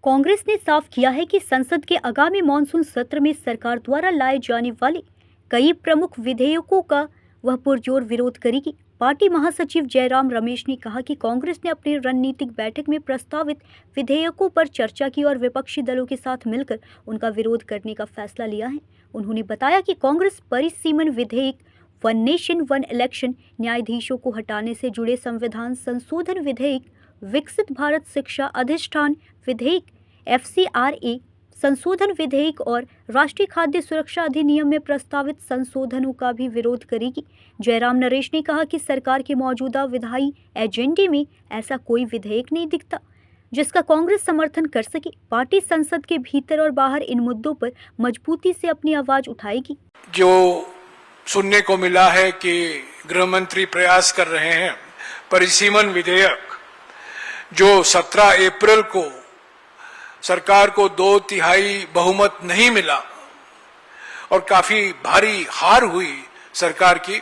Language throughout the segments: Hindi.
कांग्रेस ने साफ किया है कि संसद के आगामी मॉनसून सत्र में सरकार द्वारा लाए जाने वाले कई प्रमुख विधेयकों का वह पुरजोर विरोध करेगी। पार्टी महासचिव जयराम रमेश ने कहा कि कांग्रेस ने अपनी रणनीतिक बैठक में प्रस्तावित विधेयकों पर चर्चा की और विपक्षी दलों के साथ मिलकर उनका विरोध करने का फैसला लिया है। उन्होंने बताया कि कांग्रेस परिसीमन विधेयक, वन नेशन वन इलेक्शन, न्यायाधीशों को हटाने से जुड़े संविधान संशोधन विधेयक, विकसित भारत शिक्षा अधिष्ठान विधेयक, FCRA संशोधन विधेयक और राष्ट्रीय खाद्य सुरक्षा अधिनियम में प्रस्तावित संशोधनों का भी विरोध करेगी। जयराम नरेश ने कहा कि सरकार के मौजूदा विधायी एजेंडे में ऐसा कोई विधेयक नहीं दिखता जिसका कांग्रेस समर्थन कर सके। पार्टी संसद के भीतर और बाहर इन मुद्दों पर मजबूती से अपनी आवाज उठाएगी। जो सुनने को मिला है कि गृह मंत्री प्रयास कर रहे हैं परिसीमन विधेयक, जो 17 अप्रैल को सरकार को 2/3 बहुमत नहीं मिला और काफी भारी हार हुई सरकार की,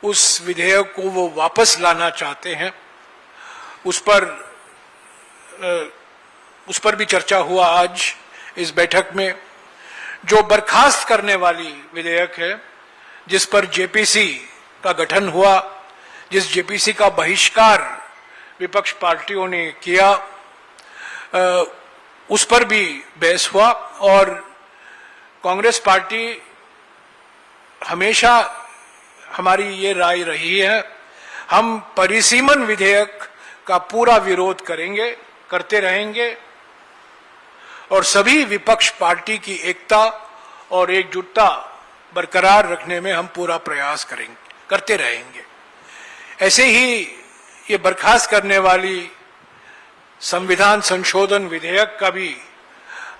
उस विधेयक को वो वापस लाना चाहते हैं। उस पर भी चर्चा हुआ आज इस बैठक में। जो बर्खास्त करने वाली विधेयक है, जिस पर जेपीसी का गठन हुआ, जिस जेपीसी का बहिष्कार विपक्ष पार्टियों ने किया, उस पर भी बहस हुआ। और कांग्रेस पार्टी हमेशा हमारी ये राय रही है, हम परिसीमन विधेयक का पूरा विरोध करेंगे, करते रहेंगे और सभी विपक्ष पार्टी की एकता और एकजुटता बरकरार रखने में हम पूरा प्रयास करेंगे, करते रहेंगे। ऐसे ही ये बर्खास्त करने वाली संविधान संशोधन विधेयक का भी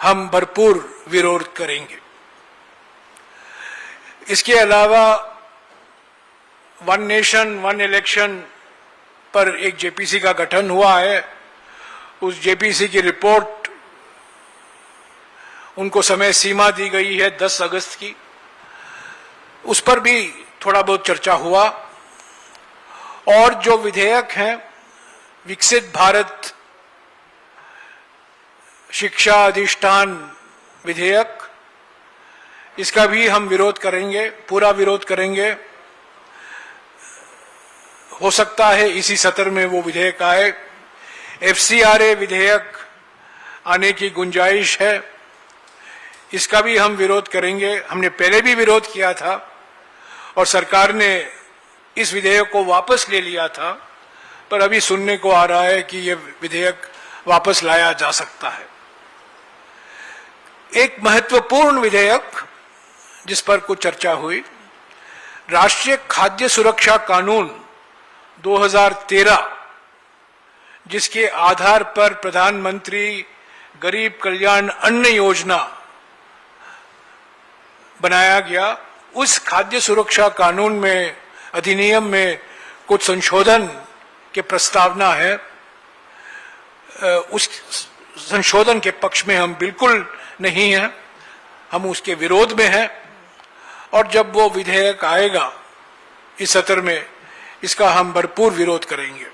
हम भरपूर विरोध करेंगे। इसके अलावा वन नेशन वन इलेक्शन पर एक जेपीसी का गठन हुआ है। उस जेपीसी की रिपोर्ट, उनको समय सीमा दी गई है 10 अगस्त की, उस पर भी थोड़ा बहुत चर्चा हुआ। और जो विधेयक हैं, विकसित भारत शिक्षा अधिष्ठान विधेयक, इसका भी हम विरोध करेंगे, पूरा विरोध करेंगे। हो सकता है इसी सत्र में वो विधेयक आए। FCRA विधेयक आने की गुंजाइश है, इसका भी हम विरोध करेंगे। हमने पहले भी विरोध किया था और सरकार ने इस विधेयक को वापस ले लिया था, पर अभी सुनने को आ रहा है कि यह विधेयक वापस लाया जा सकता है। एक महत्वपूर्ण विधेयक जिस पर कुछ चर्चा हुई, राष्ट्रीय खाद्य सुरक्षा कानून 2013, जिसके आधार पर प्रधानमंत्री गरीब कल्याण अन्न योजना बनाया गया। उस खाद्य सुरक्षा कानून में, अधिनियम में कुछ संशोधन के प्रस्तावना है। उस संशोधन के पक्ष में हम बिल्कुल नहीं हैं, हम उसके विरोध में हैं। और जब वो विधेयक आएगा इस सत्र में, इसका हम भरपूर विरोध करेंगे।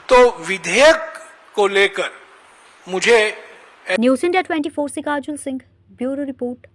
तो विधेयक को लेकर मुझे न्यूज़ इंडिया 24 से काजल सिंह, ब्यूरो रिपोर्ट।